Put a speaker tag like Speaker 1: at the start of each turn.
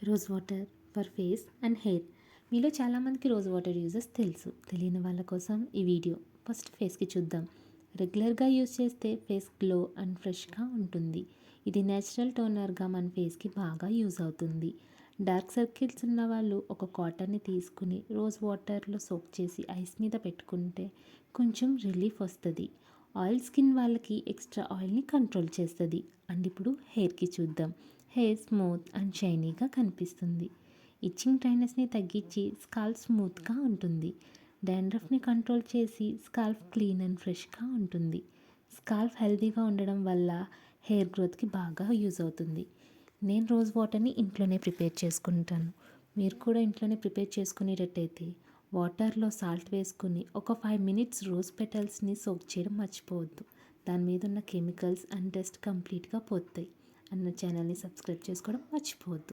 Speaker 1: Rose water for face and hair. మీలో చాలామందికి rose water uses తెలుసు. తెలియని వాళ్ళ కోసం ఈ వీడియో. ఫస్ట్ ఫేస్కి చూద్దాం. రెగ్యులర్గా యూజ్ చేస్తే ఫేస్ గ్లో అండ్ ఫ్రెష్గా ఉంటుంది. ఇది నేచురల్ టోనర్గా మన ఫేస్కి బాగా యూజ్ అవుతుంది. డార్క్ సర్కిల్స్ ఉన్న వాళ్ళు ఒక కాటన్ని తీసుకుని రోజ్ వాటర్లో సోక్ చేసి ఐస్ మీద పెట్టుకుంటే కొంచెం రిలీఫ్ వస్తుంది. ఆయిల్ స్కిన్ వాళ్ళకి ఎక్స్ట్రా ఆయిల్ని కంట్రోల్ చేస్తుంది. అండ్ ఇప్పుడు హెయిర్కి చూద్దాం. హెయిర్ స్మూత్ అండ్ షైనీగా కనిపిస్తుంది. ఇచ్చింగ్ డ్రైనెస్ని తగ్గించి స్కాల్ప్ స్మూత్గా ఉంటుంది. డాండ్రఫ్ని కంట్రోల్ చేసి స్కాల్ప్ క్లీన్ అండ్ ఫ్రెష్గా ఉంటుంది. స్కాల్ప్ హెల్తీగా ఉండడం వల్ల హెయిర్ గ్రోత్కి బాగా యూజ్ అవుతుంది. నేను రోజ్ వాటర్ని ఇంట్లోనే ప్రిపేర్ చేసుకుంటాను. మీరు కూడా ఇంట్లోనే ప్రిపేర్ చేసుకునేటట్టయితే వాటర్లో సాల్ట్ వేసుకుని ఒక 5 మినిట్స్ రోజ్ పెటల్స్ని సోక్ చేయడం మర్చిపోవద్దు. దాని మీద ఉన్న కెమికల్స్ అండ్ డస్ట్ కంప్లీట్గా పోతాయి. అన్న ఛానల్ని సబ్స్క్రైబ్ చేసుకోవడం మర్చిపోవద్దు.